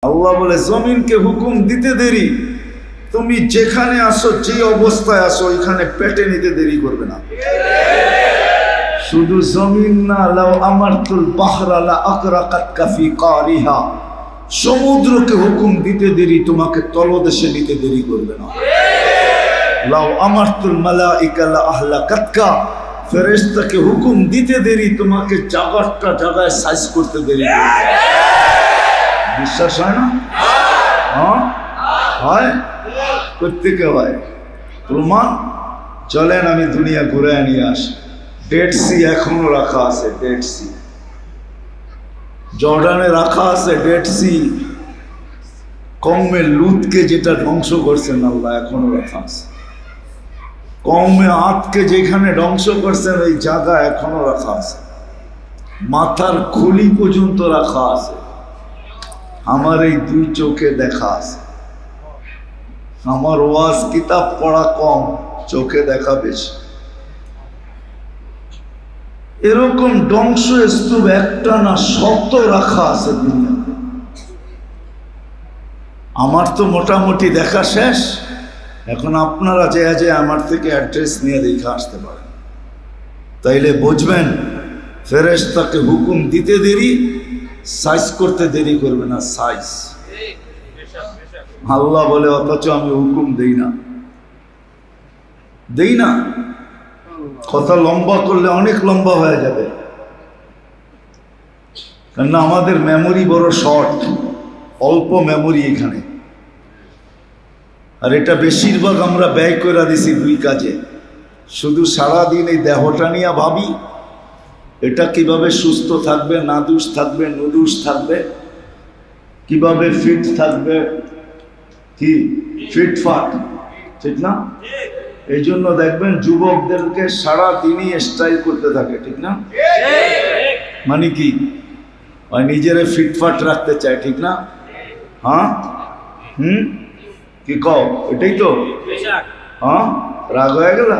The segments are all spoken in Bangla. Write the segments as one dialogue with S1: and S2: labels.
S1: আল্লাহ বলে জমিনকে হুকুম দিতে দেরি, তুমি যেখানে আসো যে অবস্থায় আসো ওইখানে পেটে নিতে দেরি করবে না। শুধু জমিন না, লাউ আমারতুল বাহরা লা আকরাকাতকা ফি কারিহা, সমুদ্রকে হুকুম দিতে দেরি তোমাকে তলদেশে নিতে দেরি করবে না। লাউ আমারতুল মালাইকা লা আহলাকাতকা, ফেরেশতাকে হুকুম দিতে দেরি তোমাকে জায়গাটা জায়গায় সাইজ করতে দেরি করবে। বিশ্বাস হয় না? হ্যাঁ হয়, প্রত্যেকে হয়। প্রমাণ চলেন আমি দুনিয়া ঘুরে নিয়ে আসি। ডেড সি এখনো রাখা আছে, ডেড সি জর্ডানে রাখা আছে, ডেড সি কওমে লুতকে যেটা ধ্বংস করছেন আল্লাহ এখনো রাখা আছে। কওমে আদকে যেখানে ধ্বংস করছেন ওই জায়গা এখনো রাখা আছে, মাথার খুলি পর্যন্ত রাখা আছে। আমার এই দুই চোখে দেখা আছে। আমার ওয়াজ কিতাব পড়া কম, চোখে দেখা বেশি। এরকম ধ্বংসস্তূপ একটা না শত রাখা আছে দুনিয়াতে। আমার তো মোটামুটি দেখা শেষ। এখন আপনারা যে আমার থেকে অ্যাড্রেস নিয়ে দেখে আসতে পারেন, তাইলে বুঝবেন ফেরেশতাকে হুকুম দিতে দেরি, সাইজ করতে দেরি করবে না। সাইজ আল্লাহ বলে, অথচ আমি হুকুম দেই না। কথা লম্বা করলে অনেক লম্বা হয়ে যাবে, কেননা আমাদের মেমোরি বড় শর্ট, অল্প মেমোরি এখানে। আর এটা বেশিরভাগ আমরা ব্যয় করে দিছি দুই কাজে। শুধু সারাদিন এই দেহটা নিয়ে ভাবি এটা কিভাবে সুস্থ থাকবে, নাদুস থাকবে, নুদুস থাকবে, কিভাবে ফিট থাকবে, কি ফিটফাট, ঠিক না? এই জন্য দেখবেন যুবকদেরকে সারাদিনই স্টাইল করতে থাকে, ঠিক না? মানে কি নিজেরে ফিটফাট রাখতে চায়, ঠিক না? হ্যাঁ কি কও, এটাই তো। হ্যাঁ, রাগ হয়ে গেল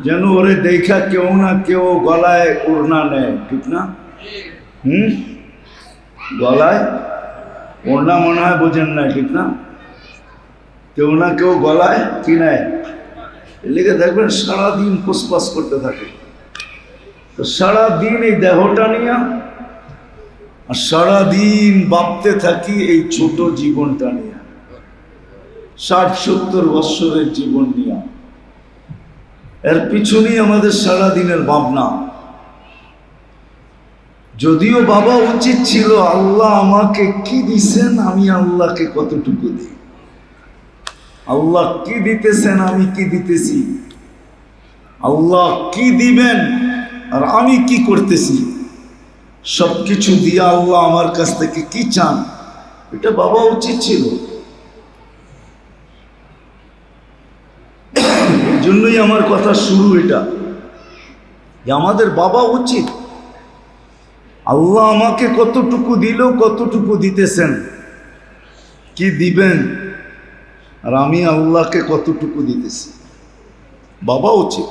S1: যেন ওরে দেখা কেউ না কেউ গলায় ওড়না নেয়, ঠিক না? গলায় ওড়না মনে হয় বোঝেন না, ঠিক না? কেউ না কেউ গলায় কি নেয়, এর লেগে দেখবেন সারাদিন ফুসফাস করতে থাকে। তো সারাদিন এই দেহটা নিয়ে আর সারাদিন ভাবতে থাকি এই ছোট জীবনটা নিয়ে, 60-70 বৎসরের জীবন নিয়ে। এর পিছনেই আমাদের সারাদিনের ভাবনা। যদিও বাবা উচিত ছিল আল্লাহ আমাকে কি দিছেন, আমি আল্লাহকে কতটুকু দিই, আল্লাহ কি দিতেছেন আমি কি দিতেছি, আল্লাহ কি দিবেন আর আমি কি করতেছি, সবকিছু দিয়ে আল্লাহ আমার কাছ থেকে কি চান, এটা বাবা উচিত ছিল। এই জন্যই আমার কথা শুরু এটা, যে আমাদের বাবা উচিত আল্লাহ আমাকে কতটুকু দিল, কতটুকু দিতেছেন, কি দিবেন, আর আমি আল্লাহকে কতটুকু দিতেছি, বাবা উচিত।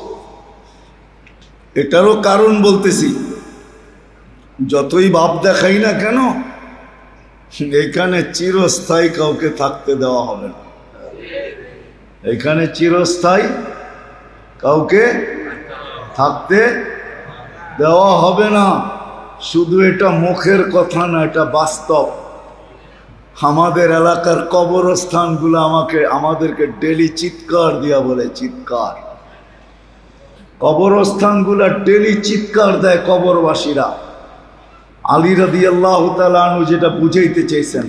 S1: এটারও কারণ বলতেছি, যতই ভাব দেখাই না কেন এখানে চিরস্থায়ী কাউকে থাকতে দেওয়া হবে না। এখানে চিরস্থায়ী কাউকে থাকতে দেওয়া হবে না। শুধু এটা মুখের কথা না, এটা বাস্তব। আমাদের এলাকার কবরস্থানগুলো আমাদেরকে ডেলি চিৎকার দিয়া বলে, চিৎকার। কবরস্থানগুলো ডেলি চিৎকার দেয় কবরবাসীরা। আলী রাদিয়াল্লাহু তাআলা আনহু যেটা বুঝাইতে চাইছেন,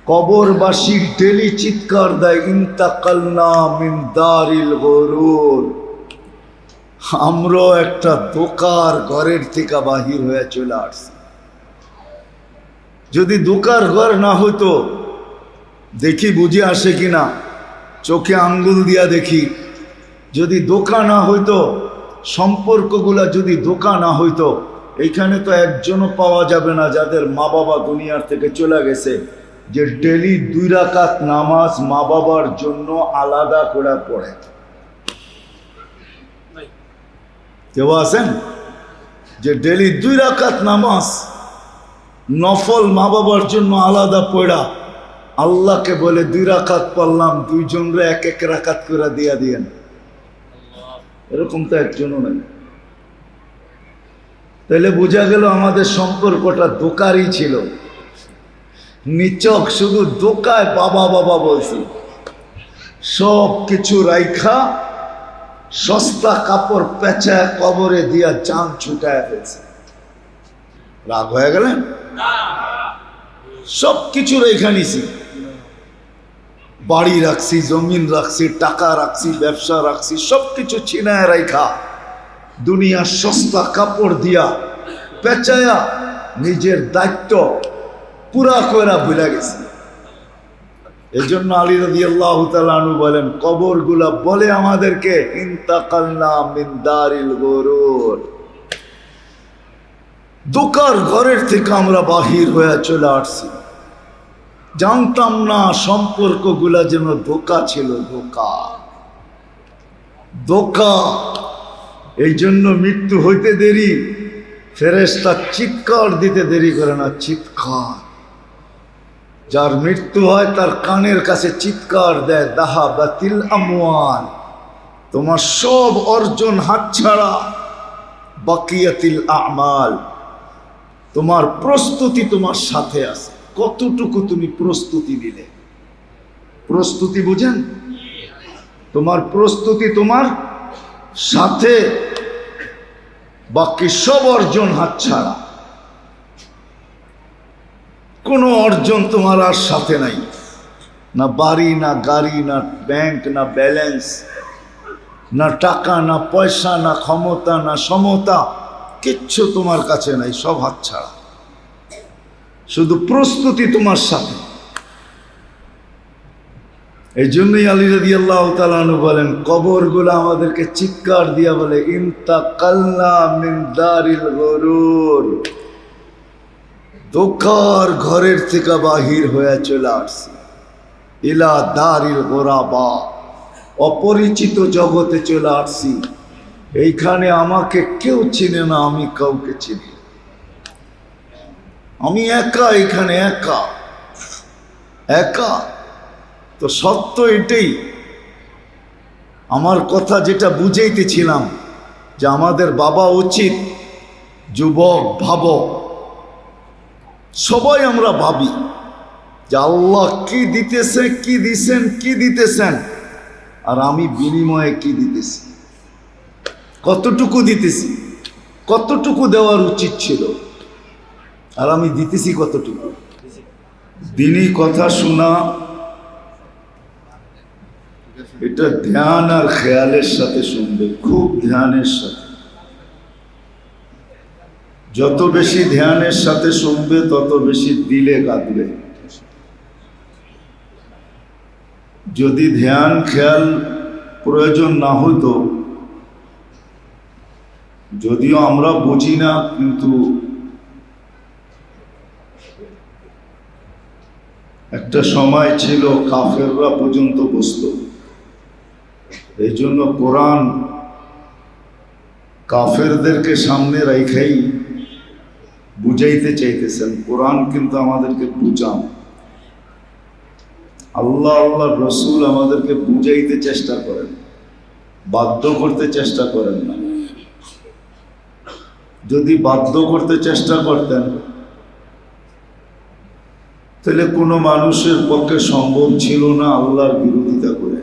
S1: কবরবাসী ডেলি চিৎকার দেয়, ইন্তাকালনা মিন দারিল গুরুর, আমরাও একটা দোকার ঘরের থেকে বাহির হয়ে চলে আসছি। যদি দোকার ঘর না হইতো, দেখি বুঝে আসে কিনা, চোখে আঙ্গুল দিয়া দেখি। যদি দোকা না হইতো, সম্পর্কগুলা যদি দোকা না হইতো, এইখানে তো একজনও পাওয়া যাবে না যাদের মা বাবা দুনিয়ার থেকে চলে গেছে, যে ডেলি 2 রাকাত নামাজ মা বাবার জন্য আলাদা করে পড়ে। কেউ আছেন যে ডেলি 2 রাকাত নামাজ নফল মা বাবার জন্য আলাদা পড়া আল্লাহকে বলে 2 রাকাত পড়লাম, 2 জনরে 1 রাকাত করে দিয়া দিয়েন। এরকম তো একজনও নাই। তাহলে বোঝা গেল আমাদের সম্পর্কটা দোকারই ছিল, নিচক, শুধু দোকায় বাবা বাবা বলছি। সব কিছু রাইখা সস্তা কাপড় পেঁচায় কবরে দিয়া জান ছুটায় ফেলছে। রাগ হয়ে গেলেন? সব কিছু রেখা নিছি, বাড়ি রাখছি, জমিন রাখছি, টাকা রাখছি, ব্যবসা রাখছি, সব কিছু ছিনায় রাইখা দুনিয়ার সস্তা কাপড় দিয়া পেঁচায়া নিজের দায়িত্ব পুরা কইরা ভুলে গেছে। এই জন্য আলী রাদিয়াল্লাহু তাআলা আনহু বলেন, কবরগুলা বলে আমাদেরকে ইন্তাকালনা মিন দারিল গুরুর, দোকার ঘরের থেকে আমরা বাহির হয়ে চলে আসছি। জানতাম না সম্পর্কগুলা যেন ধোঁকা ছিল, ধোঁকা ধোঁকা। এই জন্য মৃত্যু হইতে দেরি, ফেরেশতা চিৎকার দিতে দেরি করে না, চিৎকার। যার মৃত্যু হয় তার কানের কাছে চিৎকার দেয়, দাহাবাতিল আমওয়াল, তোমার সব অর্জন হাতছাড়া, বাকিয়াতিল আমাল, তোমার প্রস্তুতি তোমার সাথে আছে। কতটুকু তুমি প্রস্তুতি নিলে? প্রস্তুতি বুঝেন? তোমার প্রস্তুতি তোমার সাথে, বাকি সব অর্জন হাতছাড়া। কোনো অর্জন তোমার আর সাথে নাই, না বাড়ি, না গাড়ি, না ব্যাংক, না ব্যালেন্স, না টাকা, না পয়সা, না ক্ষমতা, না সমতা, কিচ্ছু তোমার কাছে নাই, সব হাতছাড়া। শুধু প্রস্তুতি তোমার সাথে। এই জন্যই আলী রাদিয়াল্লাহু তাআলা আনহু বলেন, কবরগুলো আমাদেরকে চিৎকার দিয়া বলে ইন্তাকালনা মিন দারিল গুরুর, ধোঁকার ঘরের থেকে বাহির হয়ে চলে আসছি, ইলা দারিল গুরাবা, অপরিচিত জগতে চলে আসছি। এইখানে আমাকে কেউ চিনে না, আমি কাউকে চিনি, আমি একা, এখানে একা একা। তো সত্য এটাই। আমার কথা যেটা বুঝাইতেছিলাম, যে আমাদের বাবা উচিত, যুবক ভাবো, সবাই আমরা ভাবি যে আল্লাহ কি দিতেছে, কি দিছেন, কি দিতেছেন, আর আমি বিনিময়ে কি দিতেছি, কতটুকু দিতেছি, কতটুকু দেওয়ার উচিত ছিল, আর আমি দিতেছি কতটুকু। দিনই কথা শোনা, এটা ধ্যান আর খেয়ালের সাথে শুনবে, খুব ধ্যানের সাথে। যত বেশি ধ্যানের সাথে শুনবে তত বেশি দিলে কাঁদবে। যদি ধ্যান খেয়াল প্রয়োজন না হতো, যদিও আমরা বুঝি না, কিন্তু একটা সময় ছিল কাফেররা পর্যন্ত বুঝত। এই জন্য কোরআন কাফেরদেরকে সামনে রেখেই বুঝাইতে চাইতেছেন। কোরআন কিন্তু আমাদেরকে বুঝান, আল্লাহ আল্লাহ রসুল আমাদেরকে বুঝাইতে চেষ্টা করেন, বাধ্য করতে চেষ্টা করেন না। যদি বাধ্য করতে চেষ্টা করতেন, তাহলে কোনো মানুষের পক্ষে সম্ভব ছিল না আল্লাহর বিরোধিতা করে,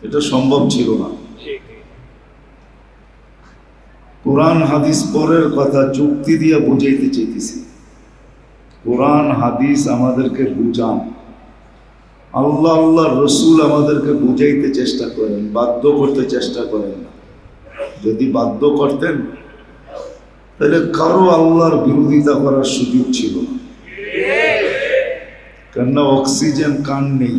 S1: এটা সম্ভব ছিল না। কোরআন হাদিস পরের কথা যুক্তি দিয়ে বুঝাইতে চাইতেছি। কোরআন হাদিস আমাদেরকে বুঝান, আল্লাহ আল্লাহ রসুল আমাদেরকে বুঝাইতে চেষ্টা করেন, বাধ্য করতে চেষ্টা করেন না। যদি বাধ্য করতেন তাহলে কারো আল্লাহর বিরোধিতা করার সুযোগ ছিল না, কেননা অক্সিজেন কান নেই।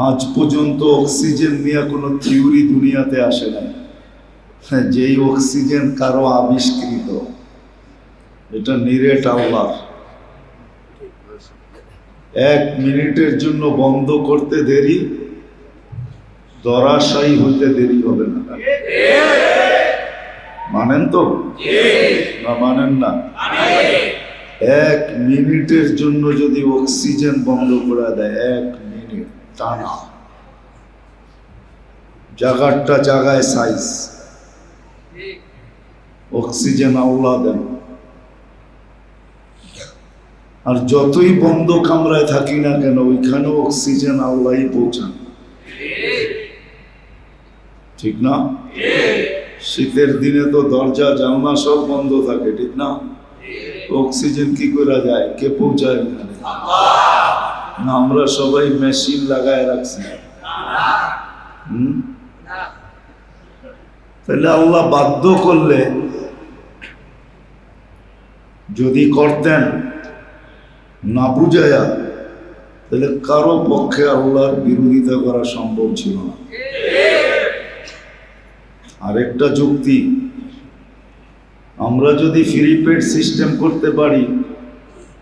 S1: আজ পর্যন্ত অক্সিজেন নিয়ে কোনো থিওরি দুনিয়াতে আসে না, যেই অক্সিজেন কারো আবিষ্কৃত, এটা নিরেট আল্লাহর। 1 মিনিটের জন্য বন্ধ করতে দেরি, ধরাশায়ী হতে দেরি হবে না। মানেন তো না মানেন না? 1 মিনিটের জন্য যদি অক্সিজেন বন্ধ করে দেয়, 1 মিনিট টানা, জায়গাটা জায়গায় সাইজ, অক্সিজেন আল্লাহ দেন। আর যতই বন্ধ কামরায় থাকি না কেন, ওইখানেও অক্সিজেন আল্লাহই পৌঁছান, ঠিক না? শীতের দিনে তো দরজা জানলা সব বন্ধ থাকে, ঠিক না? অক্সিজেন কি করে যায়? কে পৌঁছায় এখানে? না আমরা সবাই মেশিন লাগায় রাখছি? তাহলে আল্লাহ বাধ্য করলে, যদি করতেন না বুঝায়া, তাহলে কারো পক্ষে আল্লাহর বিরোধিতা করা সম্ভব ছিল না। আরেকটা যুক্তি, আমরা যদি ফ্রি পেড সিস্টেম করতে পারি,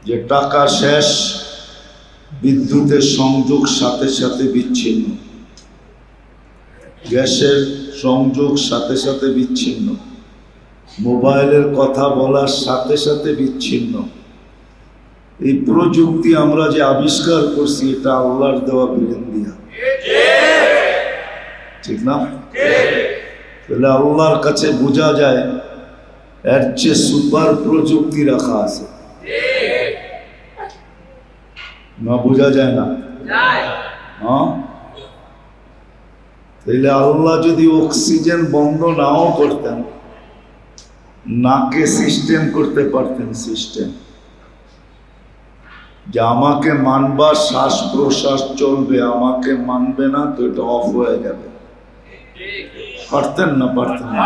S1: যে টাকা শেষ, বিদ্যুতের সংযোগ সাথে সাথে বিচ্ছিন্ন, গ্যাসের সংযোগ সাথে সাথে বিচ্ছিন্ন, মোবাইলের কথা বলার সাথে সাথে বিচ্ছিন্ন, এই প্রযুক্তি আমরা যে আবিষ্কার করছি, এটা আল্লাহর দেওয়া বিলেন দিয়া, ঠিক না? তাহলে আল্লাহর কাছে বোঝা যায় এর চেয়ে সুপার প্রযুক্তি রাখা আছে, না বোঝা যায় না? হ্যাঁ, তাহলে আল্লাহ যদি অক্সিজেন বন্ধ নাও করতেন, নাকে সিস্টেম করতে পারতেন, সিস্টেম যে আমাকে মানবা, শ্বাস প্রশ্বাস চলবে, আমাকে মানবে না তো এটা অফ হয়ে যাবে, পারতেন না? পারতেন না?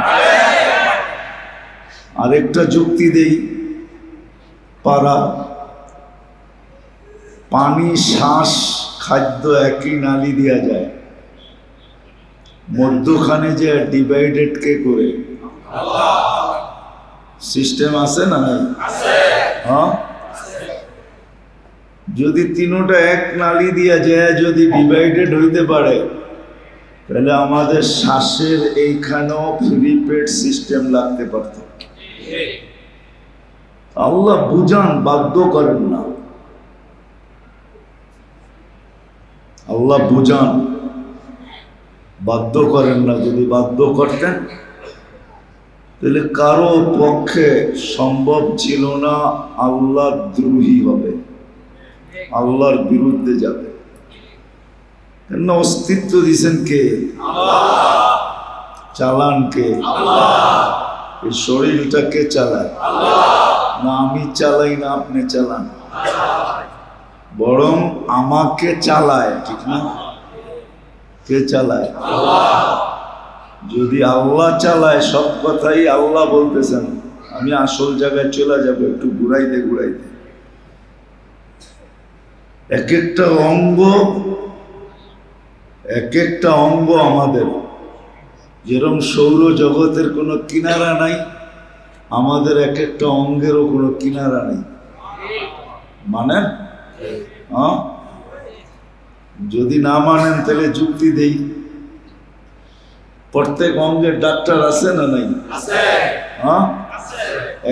S1: আরেকটা যুক্তি দেই, পারা, পানি, শ্বাস, খাদ্য একই নালি দেওয়া যায়, মধ্যখানে যে ডিভাইডেড কে করে? সিস্টেম আছে না? হ্যাঁ, যদি তিনোটা এক নালি দিয়া যায়, যদি ডিভাইডেড হইতে পারে, তাহলে আমাদের শ্বাসের এইখানেও ফ্রি পেড সিস্টেম লাগতে পারত। আল্লাহ বুঝান, বাধ্য করেন না। আল্লাহ বুঝান, বাধ্য করেন না। যদি বাধ্য করতেন, তাহলে কারো পক্ষে সম্ভব ছিল না আল্লাহ দ্রোহী হবে, আল্লাহর বিরুদ্ধে যাবে। কেন? অস্তিত্ব দিয়েছেন কে? চালান কে? এই শরীরটা কে চালায়? না আমি চালাই, না আপনি চালান, বরং আমাকে চালায়, ঠিক না? কে চালায়? যদি আল্লাহ চালায়, সব কথাই আল্লাহ বলতেছেন, আমি আসল জায়গায় চলে যাব, একটু ঘুরাইতে ঘুরাইতে। এক একটা অঙ্গ আমাদের, যেরকম সৌর জগতের কোনো কিনারা নাই, আমাদের এক একটা অঙ্গেরও কোনো কিনারা নেই। মানেন? হ্যাঁ, যদি না মানেন তাহলে যুক্তি দেই। প্রত্যেক অঙ্গের ডাক্তার আছে না নাই? হ্যাঁ,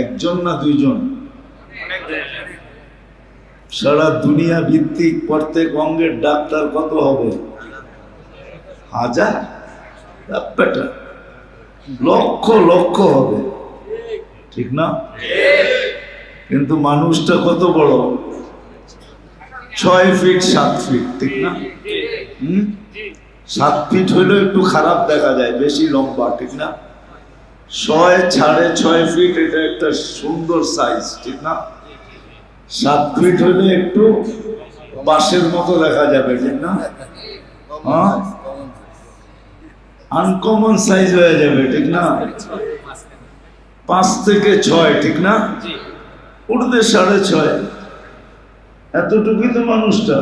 S1: একজন না দুইজন? সারা দুনিয়া ভিত্তিক প্রত্যেক অঙ্গের ডাক্তার কত হবে? 1000, লক্ষ লক্ষ হবে, ঠিক না? কিন্তু মানুষটা কত বড়? 6 ফিট 7 ফিট, ঠিক না? 7 ফিট হইলেও একটু খারাপ দেখা যায়, বেশি লম্বা, ঠিক না? 6.5 ফিট, এটা একটা সুন্দর সাইজ, ঠিক না? 7 ফিট হইলে একটু বাঁশের মতো দেখা যাবে, ঠিক না? হ্যাঁ, আনকমন সাইজ হয়ে যাবে, ঠিক না? 5 থেকে 6, ঠিক না? উঠতে 6.5, এতটুকুই তো মানুষটা।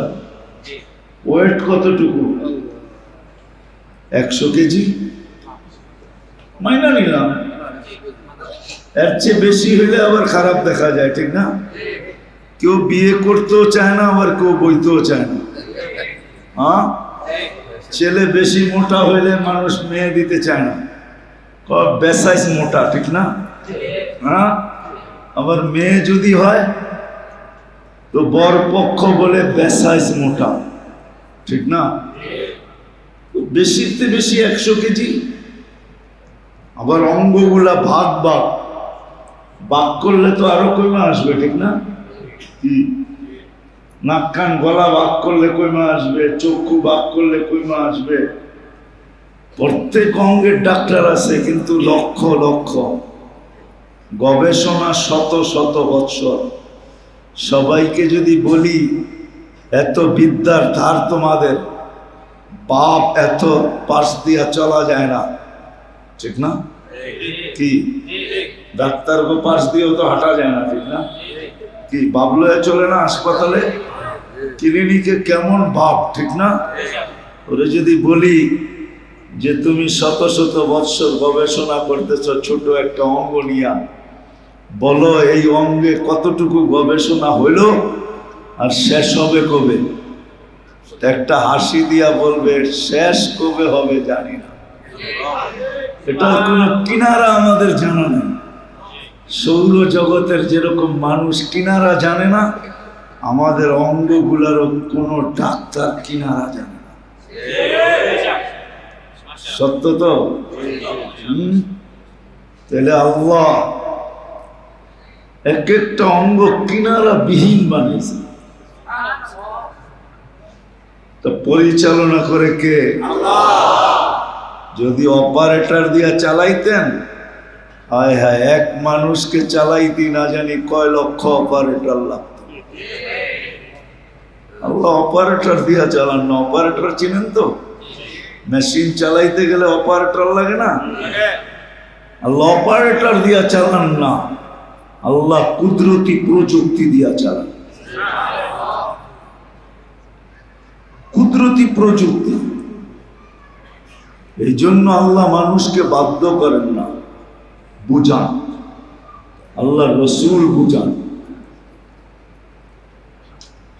S1: ওয়েট কতটুকু? 100 কেজি মাইনা নিলাম, এর চেয়ে বেশি হইলে আবার খারাপ দেখা যায়, ঠিক না? কেউ বিয়ে করতেও চায় না, আবার কেউ বইতেও চায় না। হ্যাঁ, ছেলে বেশি মোটা হইলে মানুষ মেয়ে দিতে চায় না, বেসাইজ মোটা, ঠিক না? হ্যাঁ, আবার মেয়ে যদি হয় তো বর পক্ষ বলে বেসাইজ মোটা, ঠিক না? বেশিতে বেশি 100 কেজি। আবার অঙ্গগুলা ভাগ ভাগ ভাগ করলে তো আরো কমে আসবে, ঠিক না? নাক কান গলা ভাগ করলে কমে আসবে, চক্ষু ভাগ করলে কমে আসবে। প্রত্যেক অঙ্গের ডাক্তার আছে, কিন্তু লক্ষ লক্ষ গবেষণা, শত শত বৎসর। সবাইকে যদি বলি এত বিদ্যার ধার তোমাদের, বাপ এত পাশ দিয়া চলা যায় না, ঠিক না? কি ডাক্তার গো পাশ দিয়েও তো হাঁটা যায় না, ঠিক না? কি বাবলয়ে চলে না হাসপাতালে, ক্লিনিকে কেমন বাপ, ঠিক না? ওরে যদি বলি যে তুমি শত শত বৎসর গবেষণা করতেছ ছোট একটা অঙ্গ নিয়া, বলো এই অঙ্গে কতটুকু গবেষণা হইল আর শেষ হবে কবে? একটা হাসি দিয়া বলবে শেষ কবে হবে জানি না। এটার কোনো কিনারা আমাদের জানা নেই। সৌর জগতের যেরকম মানুষ কিনারা জানে না, আমাদের অঙ্গগুলারও কোনো ডাক্তার কিনারা জানে না। সত্য তো? তাহলে আল্লাহ এক একটা অঙ্গ কিনারা বিহীন বানিয়েছে, তো পরিচালনা করে কে? যদি অপারেটর দিয়া চালাইতেন, হায় হায়, এক মানুষকে চালাইতে না জানি কয় লক্ষ অপারেটর লাগতো। আল্লাহ অপারেটর দিয়া চালান না। অপারেটর চিনেন তো? মেশিন চালাইতে গেলে অপারেটর লাগে না? আল্লাহ অপারেটর দিয়া চালান না, আল্লাহ কুদরতি প্রযুক্তি দিয়া চালান। কুদরতি প্রযুক্তি। এই জন্য আল্লাহ মানুষকে বাধ্য করেন না, বুঝান। আল্লাহ রসুল বুঝান।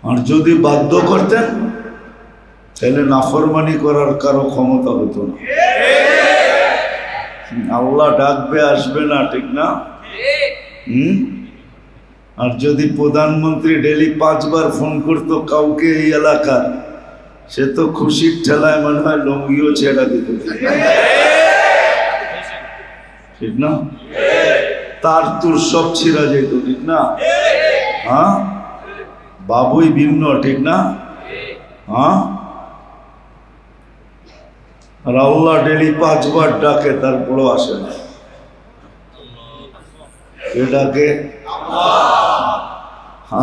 S1: আর যদি বাধ্য করতেন তাহলে নাফরমানি করার কারো ক্ষমতা হতো না। আল্লাহ ডাকবে, আসবে না, ঠিক না? আর যদি প্রধানমন্ত্রী ডেলি 5 বার ফোন করতো কাউকে এই এলাকার, সে তো খুশির ঠেলায় মনে হয় লঙ্গিও ছেড়া দিত, ঠিক না? তার তোর সব ছিঁড়া যেত, ঠিক না? হ্যাঁ, বাবুই ভিন্ন, ঠিক না? হ্যাঁ, আর আল্লাহ ডেলি 5 বার ডাকে, তারপরও আসে না। কে ডাকে?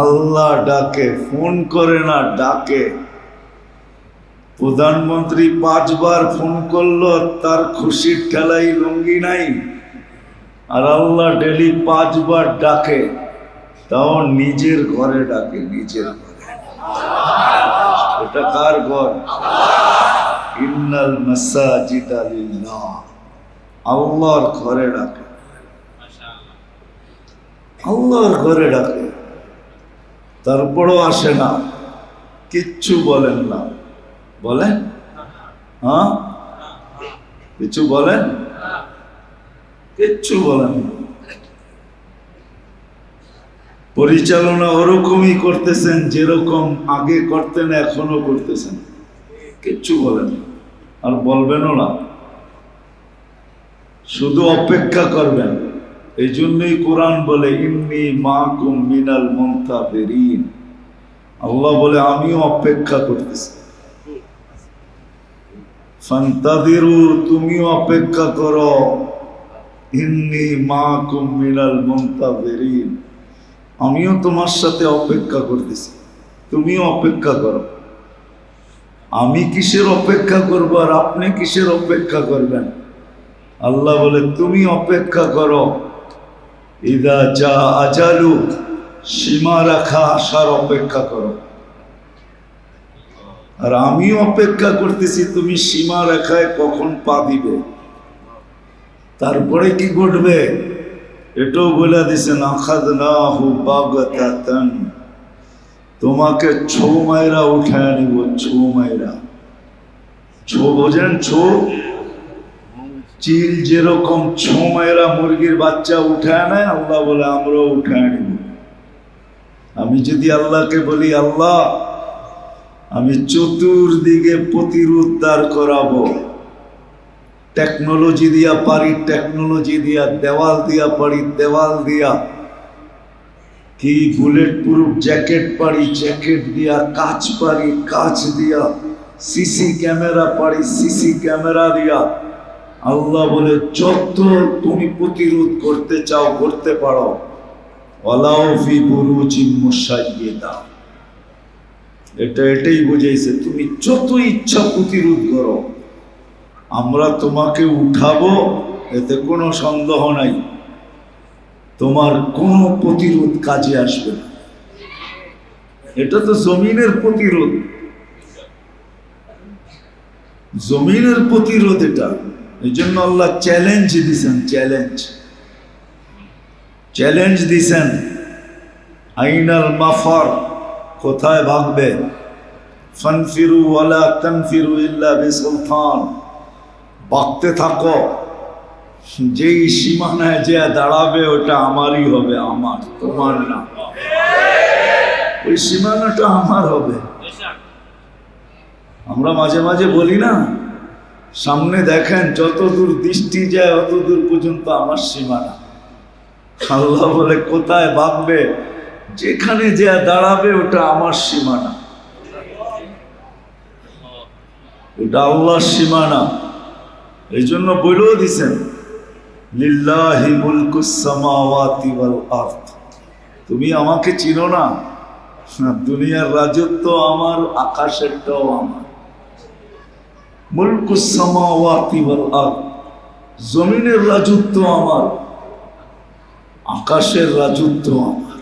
S1: আল্লাহ ডাকে, ফোন করে না, ডাকে। প্রধানমন্ত্রী 5 বার ফোন করলো, তার খুশির ঠেলাই লুঙ্গি নাই, আর আল্লাহ ডেলি 5 বার ডাকে, তাও নিজের ঘরে ডাকে, নিজের ঘরে। এটা কার ঘর? ইন্নাল মাসাজিদা লিল্লাহ, আল্লাহর ঘরে ডাকে, আল্লাহর ঘরে ডাকে। তারপরও আসে না, কিচ্ছু বলেন না। বলেন? হ্যাঁ, কিছু বলেন? কিচ্ছু বলেন না। পরিচালনা ওরকমই করতেছেন যেরকম আগে করতেন, এখনো করতেছেন, কিচ্ছু বলেন না, আর বলবেনও না। শুধু অপেক্ষা করবেন। এই জন্যই কোরআন বলে ইন্নী মাকুম মিনাল মুনতাযিরিন। আল্লাহ বলে আমিও অপেক্ষা করতেছি। ফান্তাযিরু, তুমিও অপেক্ষা করো। ইন্নী মাকুম মিনাল মুনতাযিরিন, আমিও তোমার সাথে অপেক্ষা করতেছি, তুমিও অপেক্ষা করো। আমি কিসের অপেক্ষা করব আর আপনি কিসের অপেক্ষা করবেন? আল্লাহ বলে তুমি অপেক্ষা করো। ইদা যা আজালু, সীমা রাখা আসার অপেক্ষা করো। আর আমি অপেক্ষা করতেছি তুমি সীমা রেখায় কখন পা দিবে। তারপরে কি ঘটবে এটাও বলে দিছেন, আখাযনাহু বাগতাতান, তোমাকে ছো মাইরা উঠায় নিব, ছো মাইরা। ছো বোঝেন? ছো চিল যেরকম ছোঁমেরা মুরগির বাচ্চা উঠায় নেয়, আল্লাহ বলে আমরাও উঠায় নিব। আমি যদি আল্লাহকে বলি, আল্লাহ আমি চতুর্দিকে প্রতিরোধ দাঁড় করাবো, টেকনোলজি দিয়া পারি, টেকনোলজি দিয়া, দেওয়াল দিয়া পারি, দেওয়াল দিয়া, কি বুলেট প্রুফ জ্যাকেট পারি, জ্যাকেট দিয়া, কাঁচ পারি, কাঁচ দিয়া, সিসি ক্যামেরা পারি, সিসি ক্যামেরা দিয়া, আল্লাহ বলে যত তুমি প্রতিরোধ করতে চাও করতে পারো। ওয়ালাউ ফি বুরুজিন মুশাইয়্যিদা, এটাই বুঝাইছে, তুমি যত ইচ্ছা প্রতিরোধ করো, আমরা তোমাকে উঠাবো, এতে কোনো সন্দেহ নাই, তোমার কোনো প্রতিরোধ কাজে আসবে না। এটা তো জমিনের প্রতিরোধ, জমিনের প্রতিরোধ এটা। এই জন্য আল্লাহ চ্যালেঞ্জ দিছেন, চ্যালেঞ্জ দিছেন, আইনাল মাফার, কোথায় ভাগবে, ফানফিরু ওয়ালা তানফিরু ইল্লা বিসুলতান, ভাগতে থাকো, যেই সীমানায় যে দাঁড়াবে ওটা আমারই হবে, আমার, তোমার না, ওই সীমানাটা আমার হবে। আমরা মাঝে মাঝে বলি না, সামনে দেখেন যত দূর দৃষ্টি যায় অত দূর পর্যন্ত আমার সীমানা। আল্লাহ বলে কোথায় ভাগবে, যেখানে যে দাঁড়াবে ওটা আমার সীমানা, ওটা আল্লাহর সীমানা। এই জন্য বলেও দিছেন, লিল্লাহি মুলকুস সামাওয়াতি ওয়াল আরদ, তুমি আমাকে চিনো না, দুনিয়ার রাজত্ব আমার, আকাশেরটাও আমার। মুলকুস সামাওয়াতি ওয়াল আরদ, জমিনের রাজত্ব আমার, আকাশের রাজত্ব আমার।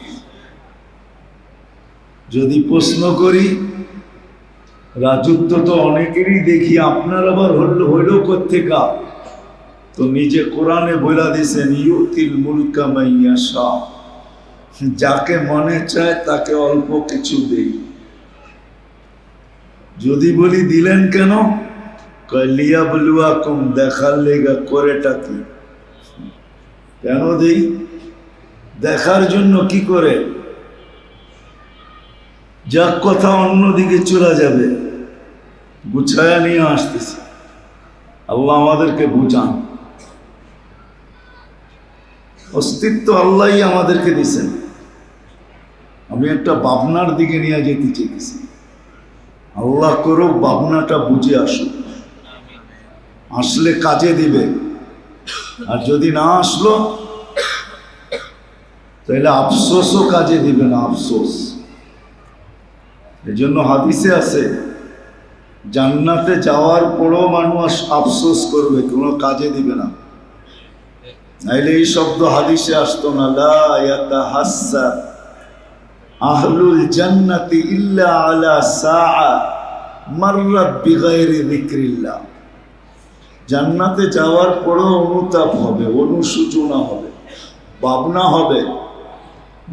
S1: যদি প্রশ্ন করি, রাজত্ব তো অনেকেরই দেখি, আপনার আবার হইল কোত্থেকা? তো নিজে কোরআনে বলে দিয়েছেন, ইউতিল মুলকা মান ইয়াশা, যাকে মনে চায় তাকে অল্প কিছু দেই। যদি বলি দিলেন কেন, লিয়াবলুয়াকুম, দেখার লেগা, করেটা কি, কেন দেই? দেখার জন্য। কি করে? যা কথা অন্যদিকে চলে যাবে, গুছায়া নিয়ে আসতেছে। আল্লাহ আমাদেরকে বুঝান, অস্তিত্ব আল্লাহই আমাদেরকে দিছেন। আমি একটা ভাবনার দিকে নিয়ে যেতে চেয়েছি, আল্লাহ করুক ভাবনাটা বুঝে আসুক, আসলে কাজে দিবে, আর যদি না আসলো তাহলে আফসোসও কাজে দিবে না, আফসোস। এই জন্য হাদিসে আছে, জান্নাতে যাওয়ার পরও মানুষ আফসোস করবে, কোনো কাজে দিবে না। নাইলে এই শব্দ হাদিসে আসতো না, লা ইয়াতাহাসসা আহলুল জান্নাতি ইল্লা আলা সাআ মাররাত বিগাইরি যিকরিল্লাহ। জান্নাতে যাওয়ার পরও অনুতাপ হবে, অনুশোচনা হবে, ভাবনা হবে,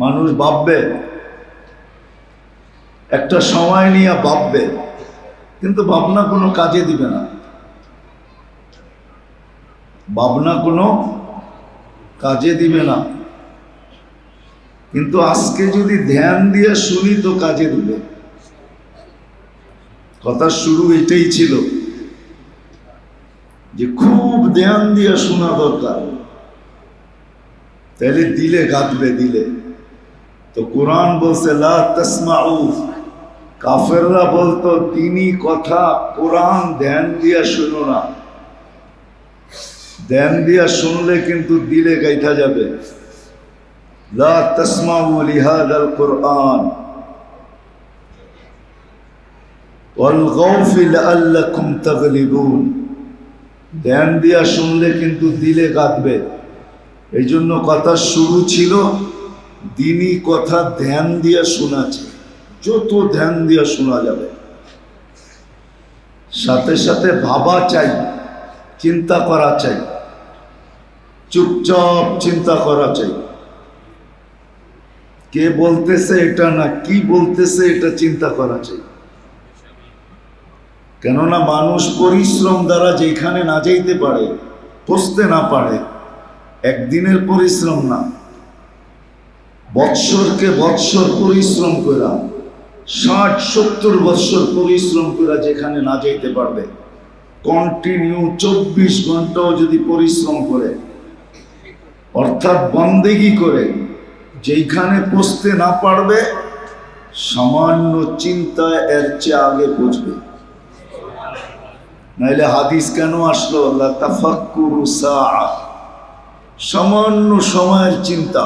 S1: মানুষ ভাববে, একটা সময় নিয়ে ভাববে, কিন্তু ভাবনা কোনো কাজে দিবে না, ভাবনা কোনো কাজে দিবে না। কিন্তু আজকে যদি ধ্যান দিয়ে শুনি তো কাজে দিবে। কথা শুরু এটাই ছিল যে খুব ধ্যান দিয়ে শোনা দরকার, তাহলে দিলে গাঁথবে, দিলে। তো কোরআন বলছে লা তাসমাউ, কাফেররা বলতো দিনই কথা, কোরআন ধ্যান দিয়া শুনো না। ধ্যান দিয়া শুনলে কিন্তু দিলে গাইথা যাবে। লা তাসমাউ লিহাদাল কুরআন ওয়ালগাউ ফি লাআল্লাকুম তাগলিবুন। ধ্যান দিয়া শুনলে কিন্তু দিলে গাঁথবে। এই জন্য কথা শুরু ছিল দিনই কথা ধ্যান দিয়া শোনা চাই, যত ধ্যান দিয়া শোনা যাবে। সাথে সাথে ভাবা চাই, চিন্তা করা চাই, চুপচাপ চিন্তা করা চাই। কে বলতেছে এটা না, কি বলতেছে এটা চিন্তা করা চাই। কেননা মানুষ পরিশ্রম দ্বারা যেখানে না যাইতে পারে পচতে না পারে, একদিনের পরিশ্রম না, বৎসরকে বৎসর পরিশ্রম করা, 60-70 বৎসর পরিশ্রম করা যেখানে না যাইতে পারবে, কন্টিনিউ 24 ঘন্টাও যদি পরিশ্রম করে, অর্থাৎ বন্দেগি করে, যেখানে পৌঁছতে না পারবে সামান্য চিন্তায় এর চেয়ে আগে পৌঁছবে। নাইলে হাদিস কেন আসলো? লা তাফাক্কুরু সাআ, সামান্য সময়ের চিন্তা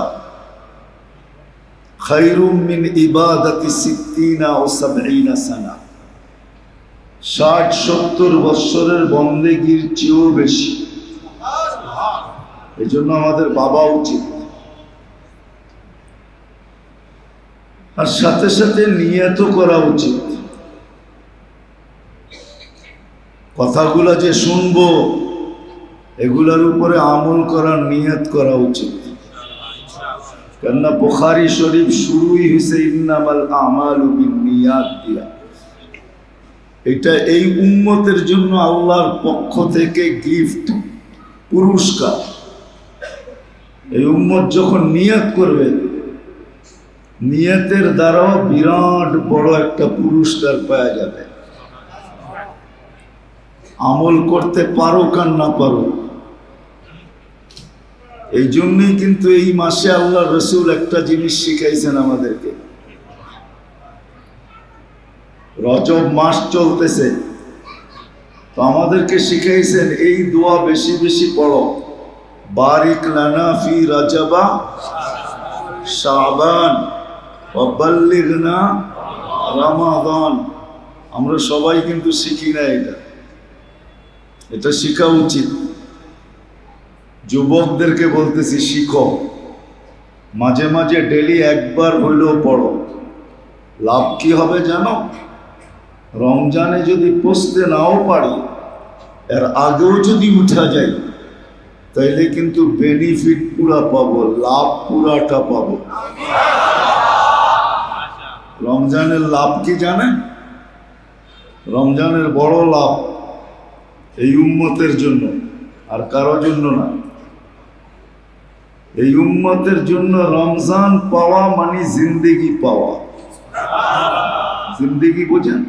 S1: খায়রুম মিন ইবাদাতি 60 ও 70 সানা, 60-70 বৎসরের বন্দেগির চেয়েও বেশি। এই জন্য আমাদের ভাবা উচিত, আর সাথে সাথে নিয়তও করা উচিত। কথাগুলো যে শুনবো এগুলার উপরে আমল করার নিয়ত করা উচিত। কেননা বুখারী শরীফ শুরুই হয়েছে ইন্নামাল আমালু বিন্নিয়াত দিয়া। এটা এই উম্মতের জন্য আল্লাহর পক্ষ থেকে গিফট, পুরস্কার। এই উম্মত যখন নিয়ত করবে, নিয়তের দ্বারাও বিরাট বড় একটা পুরস্কার পাওয়া যাবে। আমল করতে পারো কার না পারো। এই জন্যই কিন্তু এই মাসে আল্লাহ রসুল একটা জিনিস শিখাইছেন আমাদেরকে। রজব মাস চলতেছে, তো আমাদেরকে শিখাইছেন এই দোয়া বেশি বেশি পড়ো, বারিক লানা ফি রাজাবা শাবান ওয়া বাল্লিগনা রমাদান। আমরা সবাই কিন্তু শিখি না এটা, এটা শেখা উচিত। যুবকদেরকে বলতেছি, শিখো, মাঝে মাঝে ডেলি একবার হইলেও পড়ো। লাভ কি হবে জানো? রমজানে যদি পৌঁছতে নাও পারি, এর আগেও যদি উঠা যায়, তাইলে কিন্তু বেনিফিট পুরা পাবো, লাভ পুরাটা পাবো। রমজানের লাভ কি জানেন? রমজানের বড় লাভ এই উম্মতের জন্য, আর কারোর জন্য না। এই উম্মতের জন্য রমজান পাওয়া মানে জিন্দেগি পাওয়া। জিন্দেগি বোঝেন?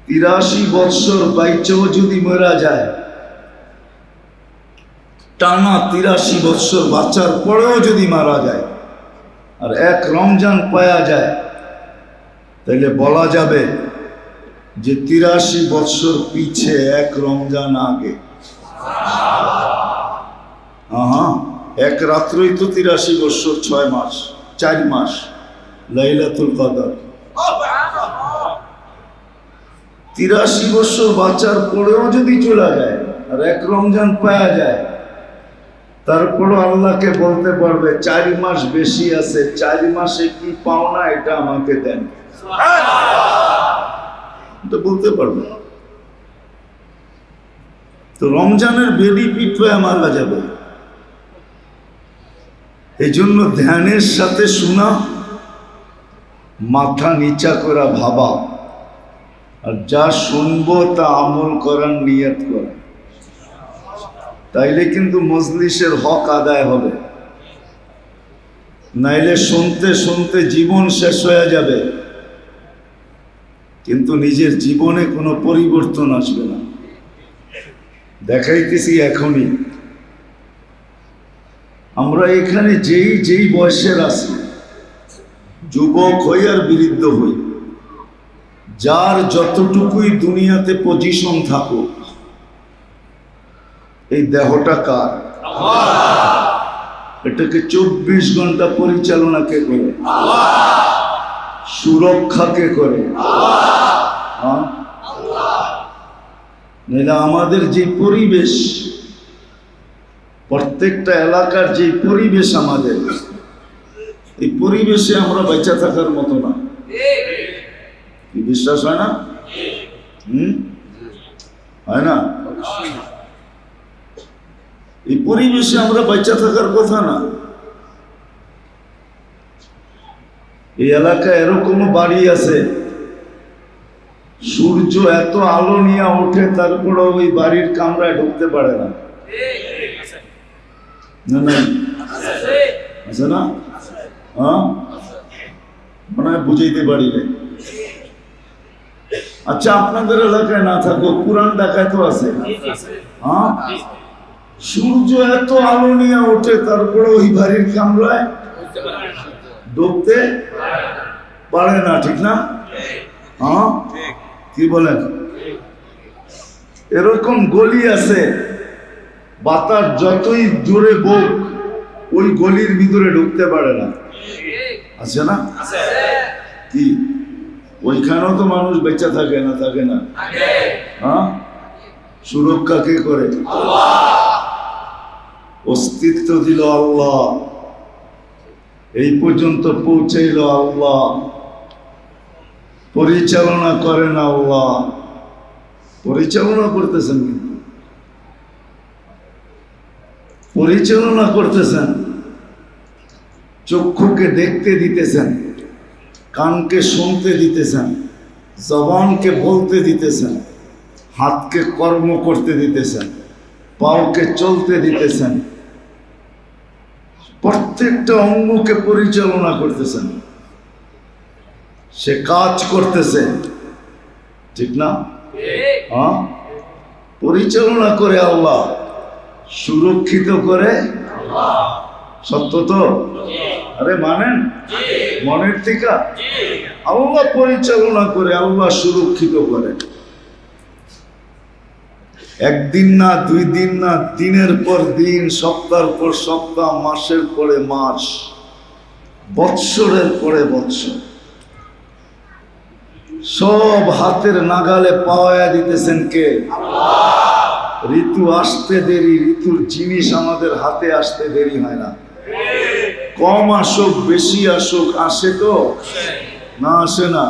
S1: 83 বৎসর বাইচেও যদি মরা যায়, টানা 83 বৎসর বাঁচার পরেও যদি মারা যায়, আর এক রমজান পাওয়া যায়, তাইলে বলা যাবে যে 83 বৎসর পিছে এক রমজান আগে। এক রাত্রই তো 83 বৎসর, 6 মাস, 4 মাস, লাইলাতুল কদর। 83 বৎসর বাঁচার পরেও যদি চলে যায় আর এক রমজান পাওয়া যায়, তারপরও আল্লাহকে বলতে পারবে 4 মাস বেশি আছে, 4 মাসে কি পাও না এটা আমাকে দেন, তো বলতে পারবে। তো রমজানের বেনিফিট হয়ে মারা যাবে। এই জন্য ধ্যানের সাথে শোনা, মাথা নিচা করা ভাবা, আর যা শুনবো তা আমল করার নিয়ত করা, তাইলে কিন্তু মজলিসের হক আদায় হবে। নাইলে শুনতে শুনতে জীবন শেষ হয়ে যাবে, কিন্তু নিজের জীবনে কোনো পরিবর্তন আসবে না। দেখাইতেছি এখনই, আমরা এখানে যেই বয়সের আছি, যুবক হই আর বৃদ্ধ হই, যার যতটুকুই দুনিয়াতে পজিশন থাকুক, এই দেহটা কার? এটাকে 24 ঘন্টা পরিচালনা কে করে? সুরক্ষা কে করে? নাহলে আমাদের যে পরিবেশ, প্রত্যেকটা এলাকার যে পরিবেশ আমাদের, এই পরিবেশে আমরা বেঁচে থাকার মতো না। কি বিশ্বাস হয় না? হয় না? এই পরিবেশে আমরা বেঁচে থাকার কথা না। এই এলাকায় এরকম বাড়ি আছে সূর্য এত আলো নিয়ে ওঠে, তারপরে ওই বাড়ির কামরায় ঢুকতে পারে না। না নাই আছে না? হ্যাঁ, মনে হয় বুঝাইতে পারি না। আচ্ছা, আপনাদের এলাকায় না থাকো, পুরান ঢাকায় তো আছে। হ্যাঁ, সূর্য এত আলো নিয়ে ওঠে, তারপরে ওই বাড়ির কামরায় ঢুকতে পারে না, ঠিক না? হ্যাঁ, কি বলেন? এরকম গলি আছে, বাতাস যতই জোরে বক, ওই গলির ভিতরে ঢুকতে পারে না, আছে না? কি ওইখানেও তো মানুষ বেঁচে থাকে না? থাকে না? হ্যাঁ, সুরক্ষা কে করে? অস্তিত্ব দিল আল্লাহ, এই পর্যন্ত পৌঁছাইল আল্লাহ, পরিচালনা করেন আল্লাহ। পরিচালনা করতেছেন, কিন্তু পরিচালনা করতেছেন, চক্ষুকে দেখতে দিতেছেন, কানকে শুনতে দিতেছেন, জবানকে বলতে দিতেছেন, হাতকে কর্ম করতে দিতেছেন, পাওকে চলতে দিতেছেন, প্রত্যেকটা অঙ্গকে পরিচালনা করতেছেন। সে কাজ করতেছে, ঠিক না? হ্যাঁ, পরিচালনা করে আল্লাহ, সুরক্ষিত করে সত্য তো? আরে মানেন? মনের থেকে আল্লাহ পরিচালনা করে, আল্লাহ সুরক্ষিত করে। একদিন না, দুই দিন না, দিনের পর দিন, সপ্তাহের পর সপ্তাহ, মাসের পরে মাস, বৎসরের পরে বৎসর, সব হাতের নাগালে পাওয়া দিতেছেন কে? ঋতু আসতে দেরি, ঋতুর জিনিস আমাদের হাতে আসতে দেরি হয় না। কম আসুক বেশি আসুক, আসে তো না? আসে না?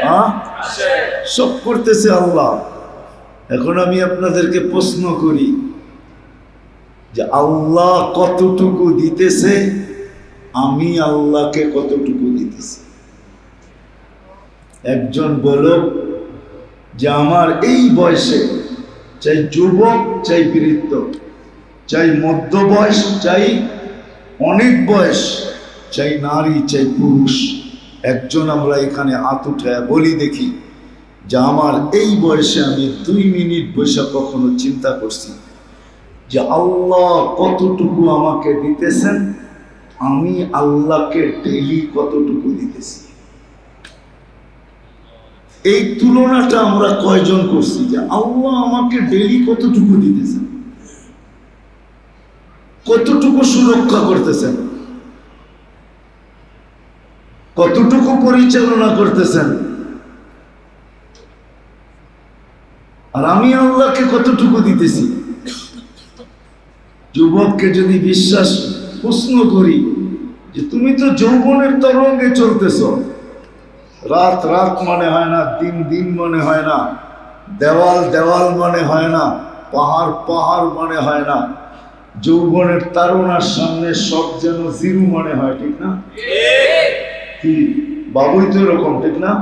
S1: হ্যাঁ, সব করতেছে আল্লাহ। এখন আমি আপনাদেরকে প্রশ্ন করি যে আল্লাহ কতটুকু দিতেছে, আমি আল্লাহকে কতটুকু দিতেছি? একজন বলো যে আমার এই বয়সে, চাই যুবক, চাই বৃদ্ধ, চাই মধ্য বয়স, চাই অনেক বয়স, চাই নারী, চাই পুরুষ, একজন আমরা এখানে হাত উঠায় বলি দেখি যে আমার এই বয়সে আমি 2 মিনিট বসে কখনো চিন্তা করছি যে আল্লাহ কতটুকু আমাকে দিতেছেন, আমি আল্লাহকে ডেইলি কতটুকু দিতেছি? এই তুলনাটা আমরা কয়জন করছি যে আল্লাহ আমাকে ডেইলি কতটুকু দিতেছেন, কতটুকু সুরক্ষা করতেছেন, কতটুকু পরিচালনা করতেছেন, আর আমি আল্লাহকে কতটুকু দিতেছি? যুবককে যদি বিশ্বাস প্রশ্ন করি যে তুমি তো যৌবনের তরঙ্গে চলতেছ, রাত রাত মনে হয় না, দিন দিন মনে হয় না, দেওয়াল দেওয়াল মনে হয় না, পাহাড় পাহাড় মনে হয় না, যৌবনের তারুণার সামনে সব যেন জিরু মনে হয়, ঠিক না? কি বাবুই তো এরকম, ঠিক না?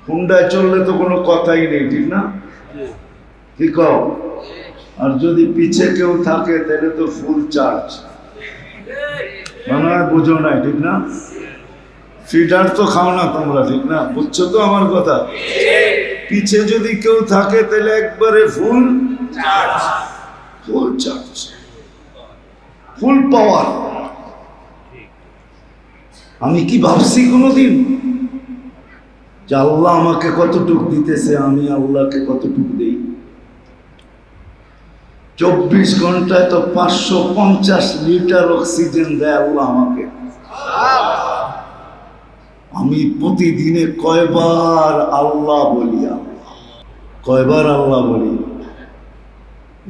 S1: হুন্ডায় চললে তো কোনো কথাই নেই, ঠিক না? কি কও? আর যদি পিছে কেউ থাকে তাহলে তো ফুল চার্জ, মনে হয় বুঝো নাই, ঠিক না? ফিডার তো খাও না তোমরা, ঠিক না? বুঝছো তো আমার কথা? পিছে যদি কেউ থাকে তাহলে একবারে ফুল চার্জ, ফুল চার্জ, ফুল পাওয়ার। আমি কি ভাবছি কোনোদিন যে আল্লাহ আমাকে কতটুকু দিতেছে, আমি আল্লাহকে কতটুকু দেই? 24 ঘন্টায় তো 550 লিটার অক্সিজেন দেয় আল্লাহ আমাকে। আমি প্রতিদিনে কয়বার আল্লাহ বলি? কয়বার আল্লাহ বলি?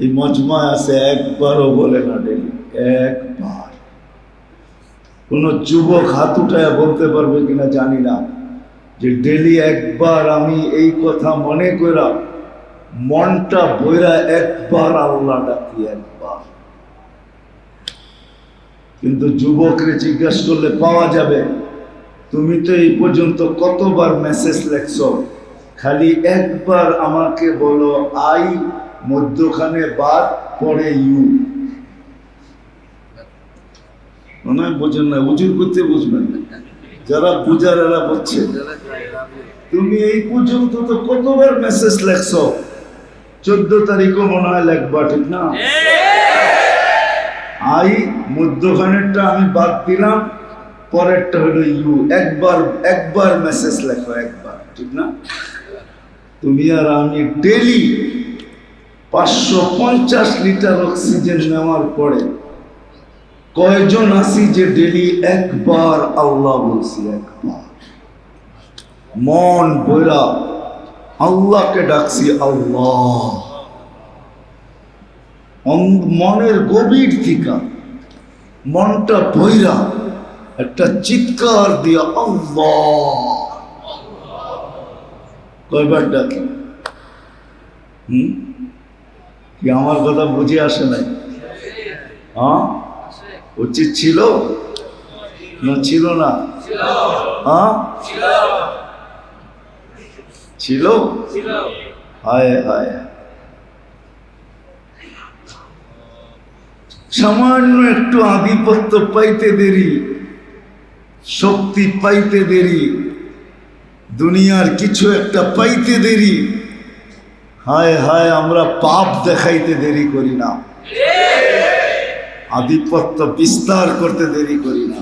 S1: এই মজমায় আছে একবারও বলে না ডেলি, একবার। কোন যুবক হাত উঠায় বলতে পারবে কিনা জানি না যে ডেলি একবার আমি এই কথা মনে করা মনটা বইরা একবার আল্লাহ ডাকি, একবার। কিন্তু যুবকরে জিজ্ঞাসা করলে পাওয়া যাবে তুমি তো এই পর্যন্ত কতবার মেসেজ লেখছো, খালি একবার আমাকে বলো আই মধ্যখানে বাদ পরে ইউ। মনে হয় বোঝেন না, উজুর করতে বুঝবেন না, যারা বুঝার এরা বুঝছে। তুমি এই পর্যন্ত তো কতবার মেসেজ লেখছো, 14 তারিখও মনে হয় লেখবা, ঠিক না? আই মধ্যখানেরটা আমি বাদ দিলাম, পরেরটা হলো ইউ। একবার মেসেজ লেখো, একবার, ঠিক না? তুমি আর আমি ডেলি 550 লিটার অক্সিজেন নেওয়ার পরে কয়জন আছি যে ডেলি একবার আল্লাহ বলছি? একবার মন বইরা আল্লাহকে ডাকছি, আল্লাহ। মনের গভীর থেকে মনটা বইরা একটা চিৎকার দিয়া আল্লাহ। কয়বার ডাকি? কি আমার কথা বুঝে আসে নাই? হ্যাঁ, উচিত ছিল না ছিল না? হ্যাঁ ছিল। হায় হায়, সামান্য একটু আধিপত্য পাইতে দেরি, শক্তি পাইতে দেরি, দুনিয়ার কিছু একটা পাইতে দেরি, হায় হায় আমরা পাপ দেখাইতে দেরি করি না, আধিপত্য বিস্তার করতে দেরি করি না।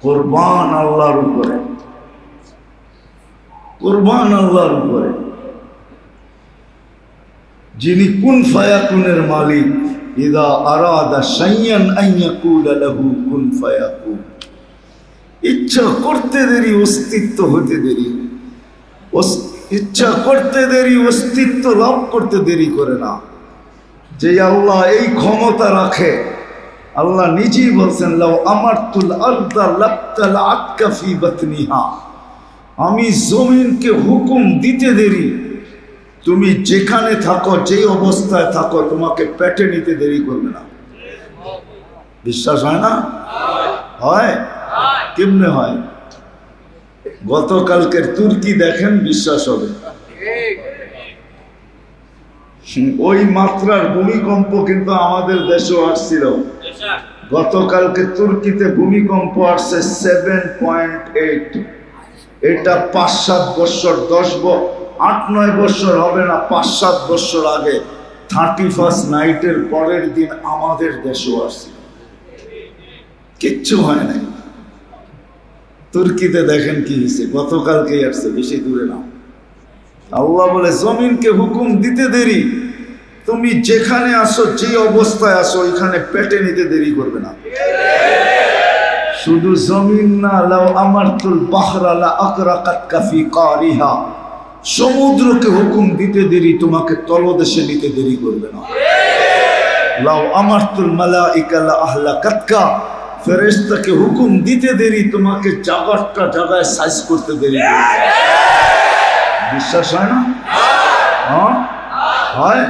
S1: কোরবান আল্লাহর উপরে, কোরবান আল্লাহর উপরে, যিনি কুন ফায়াকুনের মালিক। ইদা আরাদা শাইয়ান আন ইয়াকুলা লাহু কুন ফায়াকুন। ইচ্ছা করতে দেরি, অস্তিত্ব হতে দেরি। ইচ্ছা করতে দেরি, অস্তিত্ব লাভ করতে দেরি করে না। যে আল্লাহ এই ক্ষমতা রাখে, আল্লাহ নিজেই বলছেন লাউ আমারতুল আরদা লাবতাল আতকা ফি বাতনিহা। আমি জমিনকে হুকুম দিতে দেরি, তুমি যেখানে থাকো, যেই অবস্থায় থাকো, তোমাকে পেটে নিতে দেরি করবে না। বিশ্বাস হয় না? হয়। কেমনে হয়? গতকালকের তুর্কি দেখেন, বিশ্বাস হবে। ওই মাত্রার ভূমিকম্প কিন্তু আমাদের দেশেও আসছিল। গতকালকে তুর্কিতে ভূমিকম্প আসছে 7.8। এটা 5-7 বছর, 8-9 বছর হবে না, 5-7 বছর আগে 31st নাইটের পরের দিন আমাদের দেশেও আসছিল। কিচ্ছু হয় নাই। তুর্কিতে দেখেন কি হয়েছে, গতকালকেই আসছে, বেশি দূরে না। আল্লাহ বলে জমিনকে হুকুম দিতে দেরি, তুমি যেখানে আসো, যে অবস্থায় আসো, ওইখানে পেটে নিতে দেরি করবে না। শুধু জমিন না, লাউ আমারতুল বাহরা লা আকরাকাতকা ফি কারিহা। সমুদ্রকে হুকুম দিতে দেরি, তোমাকে তলদেশে নিতে দেরি করবে না। লাউ আমারতুল মালাইকা লা আহলাকাতকা। ফেরেশতাকে হুকুম দিতে দেরি, তোমাকে জায়গাটা জায়গায় সাইজ করতে দেরি করবে। বিশ্বাস হয় না? হ্যাঁ হয়,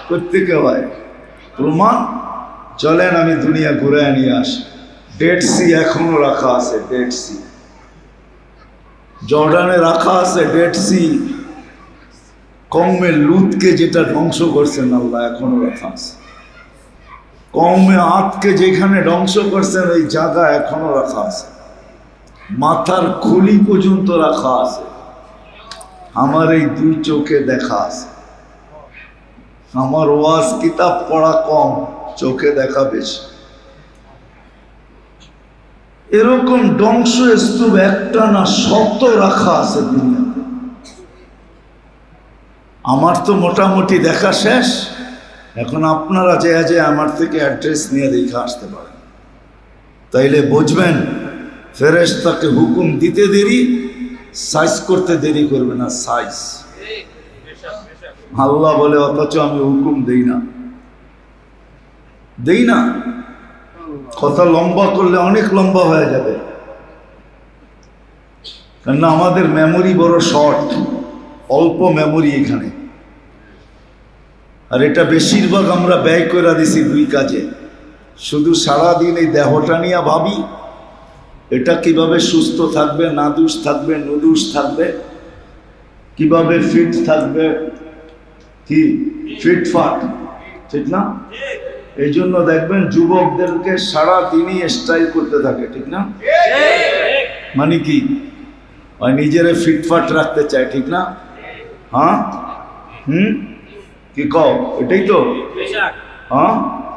S1: প্রত্যেকে হয়। প্রমাণ, চলেন আমি দুনিয়া ঘুরে নিয়ে আসি। ডেড সি এখনো রাখা আছে, ডেড সি জর্ডানে রাখা আছে। ডেড সি কওমে লুতকে যেটা ধ্বংস করছেন আল্লাহ, এখনো রাখা আছে। কওমে আদকে যেখানে ধ্বংস করছেন, ওই জায়গা এখনো রাখা আছে। মাথার খুলি পর্যন্ত রাখা আছে। আমার এই 2 চোখে দেখা আছে। আমার ওয়াজ কিতাব পড়া কম, চোখে দেখা বেশি। এরকম ধ্বংসস্তূপ একটা না, 100 রাখা আছে দুনিয়াতে। আমার তো মোটামুটি দেখা শেষ। এখন আপনারা যে আমার থেকে অ্যাড্রেস নিয়ে দেখে আসতে পারেন, তাইলে বুঝবেন ফেরেশতাকে হুকুম দিতে দেরি, সাইজ করতে দেরি করবে না। সাইজ আল্লাহ বলে, অথচ আমি হুকুম দেই না। কথা লম্বা করলে অনেক লম্বা হয়ে যাবে, কেননা আমাদের মেমোরি বড় শর্ট, অল্প মেমোরি এখানে। আর এটা বেশিরভাগ আমরা ব্যয় করে দিছি 2 কাজে। শুধু সারাদিন এই দেহটা নিয়ে ভাবি, এটা কিভাবে সুস্থ থাকবে, নাদুস থাকবে, নুদুস থাকবে, কিভাবে ফিট থাকবে, কি ফিটফাট, ঠিক না? এই জন্য দেখবেন যুবকদেরকে সারা দিনই স্টাইল করতে থাকে, ঠিক না? মানে কি ওই নিজেরে ফিটফাট রাখতে চায়, ঠিক না? হ্যাঁ, কি কও, এটাই তো। হ্যাঁ,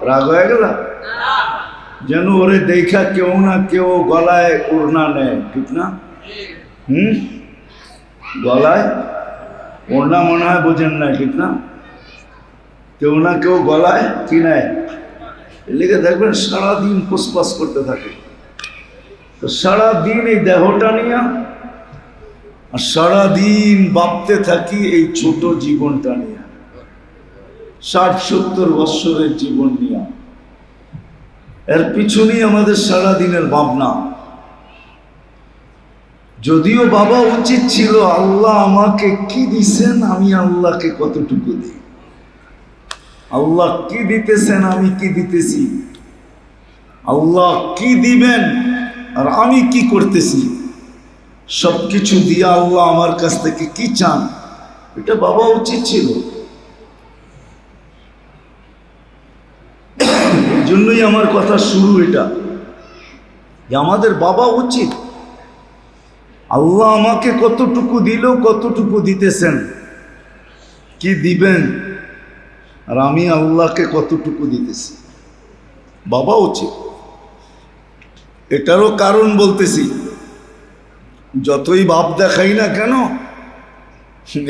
S1: রাগ হয়ে গেল যেন ওরে দেখা কেউ না কেউ গলায় ওড়না নেয়, ঠিক না? গলায় ওড়না মনে হয় বোঝেন না, ঠিক না? কেউ না কেউ গলায় কি নেয়, এর লেগে দেখবেন সারাদিন ফুসফাস করতে থাকে। তো সারাদিন এই দেহটা নিয়ে আর সারাদিন ভাবতে থাকি এই ছোট জীবনটা নিয়ে, 60-70 বৎসরের জীবন নিয়ে। এর পিছনেই আমাদের সারাদিনের ভাবনা। যদিও বাবা উচিত ছিল আল্লাহ আমাকে কি দিছেন, আমি আল্লাহকে কতটুকু দিই, আল্লাহ কি দিতেছেন, আমি কি দিতেছি, আল্লাহ কি দিবেন আর আমি কি করতেছি, সবকিছু দিয়ে আল্লাহ আমার কাছ থেকে কি চান, এটা বাবা উচিত ছিল। এই জন্যই আমার কথা শুরু এটা, যে আমাদের বাবা উচিত আল্লাহ আমাকে কতটুকু দিল, কতটুকু দিতেছেন, কি দিবেন, আর আমি আল্লাহকে কতটুকু দিতেছি, বাবা উচিত। এটারও কারণ বলতেছি, যতই ভাব দেখাই না কেন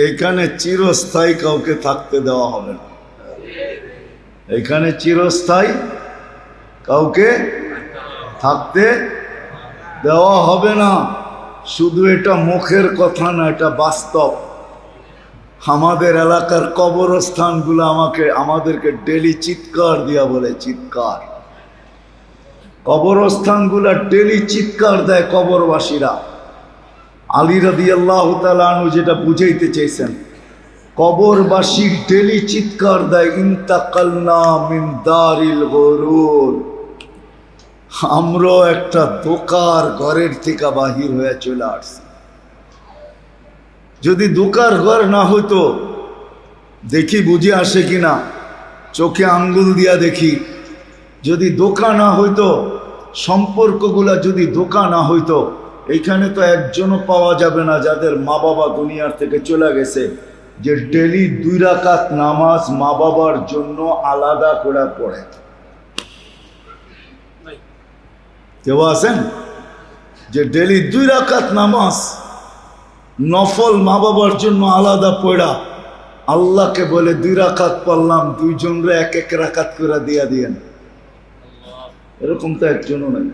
S1: এখানে চিরস্থায়ী কাউকে থাকতে দেওয়া হবে না, এখানে চিরস্থায়ী কাউকে থাকতে দেওয়া হবে না। শুধু এটা মুখের কথা না, এটা বাস্তব। আমাদের এলাকার কবরস্থানগুলো আমাদেরকে ডেলি চিৎকার দিয়া বলে, চিৎকার, কবরস্থানগুলা ডেলি চিৎকার দেয় কবরবাসীরা। আলী রাদিয়াল্লাহু তাআলা আনহু যেটা বুঝাইতে চাইছেন, কবরবাসী ডেলি চিৎকার দেয়, ইন্তাকালনা মিন দারিল গুরুর, আমরাও একটা দোকার ঘরের থেকে বাহির হয়ে চলে আসছি। যদি দোকার ঘর না হইতো, দেখি বুঝে আসে কিনা, চোখে আঙ্গুল দিয়া দেখি, যদি দোকা না হইতো, সম্পর্কগুলা যদি দোকা না হইতো, এইখানে তো একজনও পাওয়া যাবে না যাদের মা বাবা দুনিয়ার থেকে চলে গেছে, যে ডেলি 2 রাকাত নামাজ মা বাবার জন্য আলাদা করে পড়ে। কেউ আছেন যে ডেলি 2 রাকাত নামাজ নফল মা বাবার জন্য আলাদা পড়া, আল্লাহকে বলে 2 রাকাত পড়লাম, 2 জনরে 1-1 রাকাত করে দিয়া দিয়েন? এরকম তো একজনও নাই।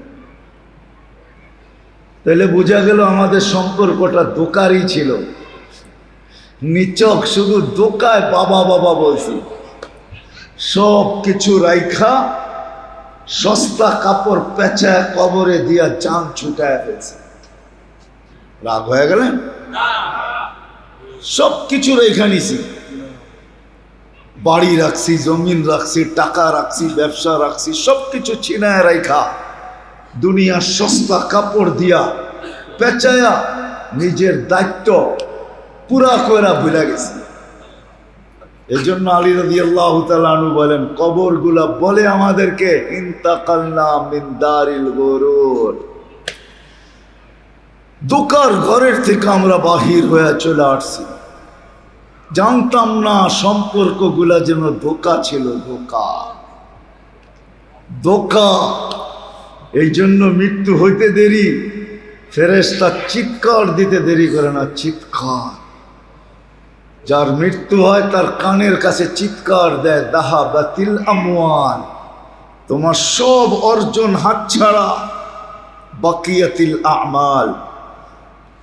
S1: তাহলে বোঝা গেল আমাদের সম্পর্কটা দোকারই ছিল, নিচক, শুধু দোকায় বাবা বাবা বলছি, সব কিছু রাইখা সস্তা কাপড় পেঁচায় কবরে দিয়া জান ছুটায় ফেলছে। রাগ হয়ে গেলেন? সব কিছু রেখা নিছি, বাড়ি রাখছি, জমিন রাখছি, টাকা রাখছি, ব্যবসা রাখছি, সবকিছু ছিনায় রাইখা দুনিয়ার সস্তা কাপড় দিয়া পেঁচায়া নিজের দায়িত্ব পুরা কইরা ভুলে গেছি। এই জন্য আলী রাদিয়াল্লাহু তাআলা আনহু বলেন, কবরগুলা বলে আমাদেরকে, ইন্তাকালনা মিন দারিল গুরুর, দোকার ঘরের থেকে আমরা বাহির হয়ে চলে আসছি। জানতাম না সম্পর্কগুলা যেন ধোকা ছিল, ধোকা, ধোকা। এই জন্য মৃত্যু হইতে দেরি, ফেরেশতা চিৎকার দিতে দেরি করে না, চিৎকার। যার মৃত্যু হয় তার কানের কাছে চিৎকার দেয়, দাহাবাতিল আমওয়াল, তোমার সব অর্জন হাতছাড়া, বাকিয়াতিল আমাল,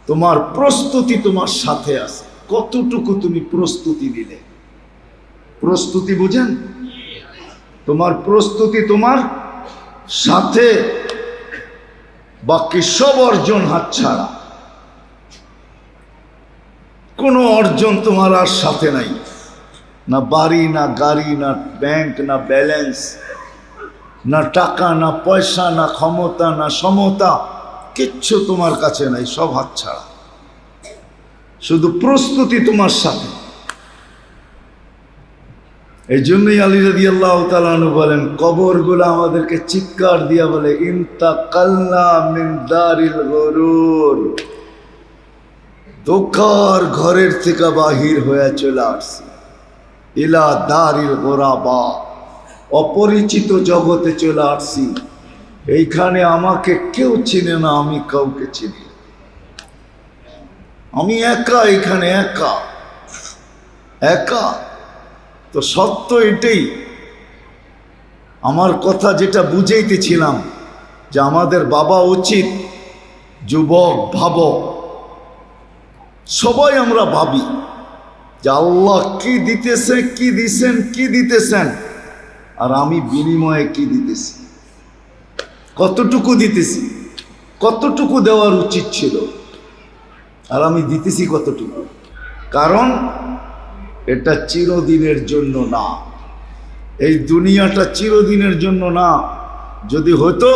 S1: তোমার প্রস্তুতি তোমার সাথে আছে। কতটুকু তুমি প্রস্তুতি নিলে? প্রস্তুতি বুঝেন? তোমার প্রস্তুতি তোমার সাথে, বাকি সব অর্জন হাতছাড়া। কোনো অর্জন তোমার আর সাথে নাই, না বাড়ি, না গাড়ি, না ব্যাংক, না ব্যালেন্স, না টাকা, না পয়সা, না ক্ষমতা, না সমতা, কিচ্ছু তোমার কাছে নাই, সব হাতছাড়া। শুধু প্রস্তুতি তোমার সাথে। এই জন্যই আলী রাদিয়াল্লাহু তাআলা আনহু বলেন, কবরগুলো আমাদেরকে চিৎকার দিয়া বলে, ইন্তাকালনা মিন দারিল গুরুর, ধোঁকার ঘরের থেকে বাহির হয়ে চলে আসছি, ইলা দারিল গুরাবা, অপরিচিত জগতে চলে আসছি। এইখানে আমাকে কেউ চিনে না, আমি কাউকে চিনি, আমি একা, এখানে একা একা। তো সত্য এটাই। আমার কথা যেটা বুঝাইতেছিলাম, যে আমাদের বাবা উচিত, যুবক ভাবো, সবাই আমরা ভাবি যে আল্লাহ কি দিতেছে, কি দিছেন, কি দিতেছেন, আর আমি বিনিময়ে কি দিতেছি, কতটুকু দিতেছি, কতটুকু দেওয়ার উচিত ছিল, আর আমি দিতেছি কতটুকু। কারণ এটা চিরদিনের জন্য না, এই দুনিয়াটা চিরদিনের জন্য না। যদি হতো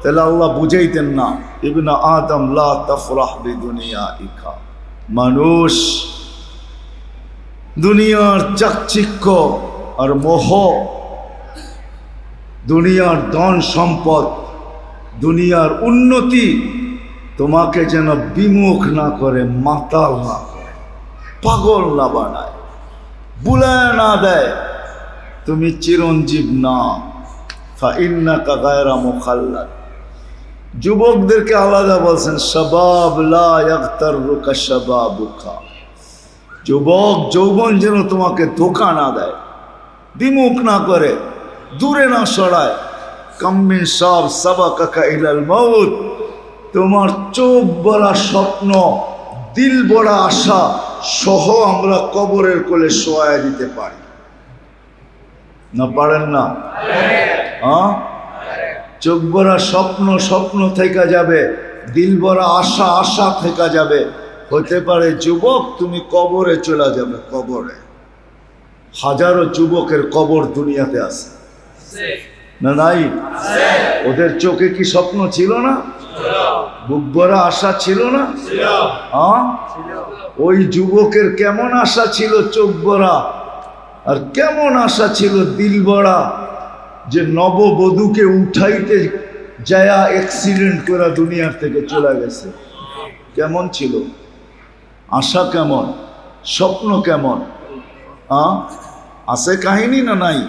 S1: তাহলে আল্লাহ বুঝাইতেন না, ইবনে আদম লা তাফরাহ বিদুনিয়াইকা, মানুষ দুনিয়ার চাকচিক্য আর মোহ, দুনিয়ার ধন সম্পদ, দুনিয়ার উন্নতি তোমাকে যেন বিমুখ না করে, মাতাল না করে, পাগল না বানায়, বুলায় না দেয়। তুমি চিরঞ্জীব না, ফাইন্নাকা গায়রা মুখাল্লাদ। যুবকদেরকে আলাদা বলছেন, শাবাব লা ইয়াগতাররুকা শাবাবুকা, যুবক যৌবন যেন তোমাকে ধোঁকা না দেয়, বিমুখ না করে, দূরে না সরায়। কাম মিন শাব সাবাকাকা ইলাল মাউত, তোমার চোখ ভরা স্বপ্ন, দিল ভরা আশা সহ আমরা কবরের কোলে শোয়ায় দিতে পারি না? পারেন না? হ্যাঁ, চোখ ভরা স্বপ্ন, স্বপ্ন থেকে যাবে, দিল ভরা আশা, আশা থেকে যাবে। হতে পারে যুবক তুমি কবরে চলে যাবে, কবরে। হাজারো যুবকের কবর দুনিয়াতে আছে না? নাই? ওদের চোখে কি স্বপ্ন ছিল না? বুক ভরা আশা ছিল না? হ্যাঁ, ওই যুবকের কেমন আশা ছিল চোখ ভরা, আর কেমন আশা ছিল দিল ভরা, যে নববধূকে উঠাইতে যায়া অ্যাক্সিডেন্ট করে দুনিয়ার থেকে চলে গেছে। কেমন ছিল আশা, কেমন স্বপ্ন, কেমন আছে কাহিনী না নাই?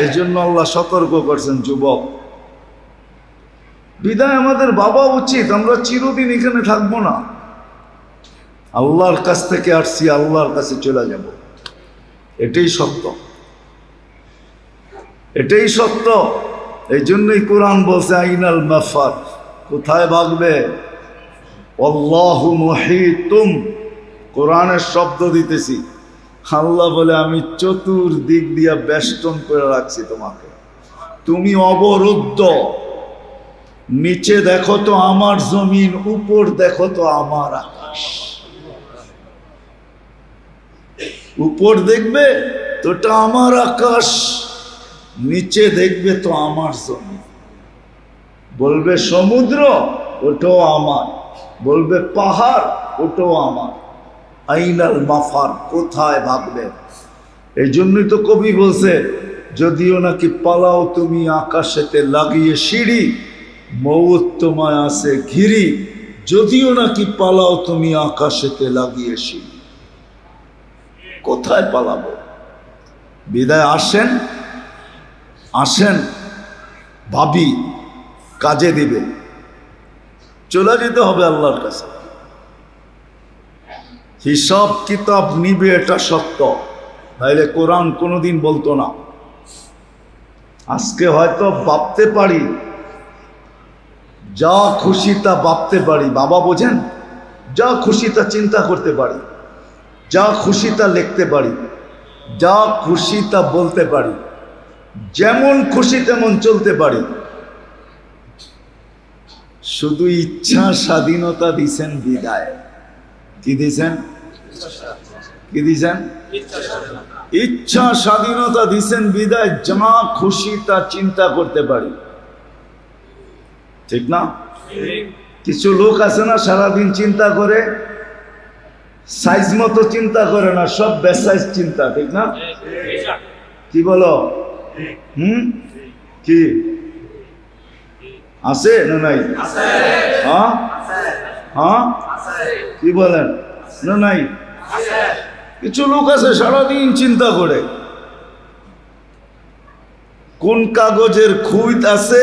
S1: এই জন্য আল্লাহ সতর্ক করছেন, যুবক বিদায় আমাদের বাবা উচিত, আমরা চিরদিন এখানে থাকবো না। আল্লাহর কাছ থেকে আসছি, আল্লাহর কাছে চলে যাব, এটাই সত্য, এটাই সত্য। এই জন্যই কোরআন বলছে, আইনাল মাফার, কোথায় ভাগবে? আল্লাহু মুহীতুম, কোরআনের শব্দ দিতেছি। আল্লাহ বলে, আমি চতুর্দিক দিয়া বেষ্টন করে রাখছি তোমাকে, তুমি অবরুদ্ধ। নিচে দেখো তো আমার জমিন, উপর দেখো তো আমার আকাশ। উপর দেখবে তো এটা আমার আকাশ, নিচে দেখবে তো আমার জমিন। বলবে সমুদ্র, ওটাও আমার। বলবে পাহাড়, ওটাও আমার। আইনাল মাফার, কোথায় ভাগবে? এই জন্যই তো কবি বলছে, যদিও নাকি পালাও তুমি আকাশেতে লাগিয়ে সিঁড়ি, মৌত তোমায় আছে ঘিরি। যদিও নাকি পালাও তুমি আকাশেতে লাগিয়ে সিঁড়ি, কোথায় পালাবো? বিদায় আসেন, আসেন, ভাবি কাজে দিবে, চলে যেতে হবে আল্লাহর কাছে। হিসাব কিতাব নিবে, এটা সত্য, তাইলে কোরআন কোনোদিন বলতো না। আজকে হয়তো ভাবতে পারি, যা খুশি তা ভাবতে পারি, বাবা বোঝেন, যা খুশি তা চিন্তা করতে পারি, যা খুশি তা লিখতে পারি, যা খুশি তা বলতে পারি, যেমন খুশি তেমন চলতে পারি। শুধু ইচ্ছা স্বাধীনতা দিছেন বিদায়। কি দিছেন? কি দিছেন? ইচ্ছা স্বাধীনতা দিছেন বিদায়, যা খুশি তা চিন্তা করতে পারি, ঠিক না? কিছু লোক আছে না সারাদিন চিন্তা করে, সাইজ মতো চিন্তা করে না, সব বেসাইজ চিন্তা, ঠিক না? কি বলো? কি আছে না নাই? হ্যাঁ হ্যাঁ, কি বলেন? না নাই? কিছু লোক আছে সারাদিন চিন্তা করে কোন কাগজের খুঁত আছে,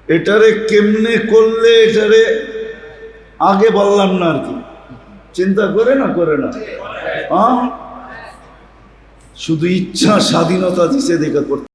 S1: এটারে কেমনে করলে এটারে আগে বললাম না আর কি, চিন্তা করে না? করে না? হ্যাঁ, শুধু ইচ্ছা স্বাধীনতা দিছে দেখা করতে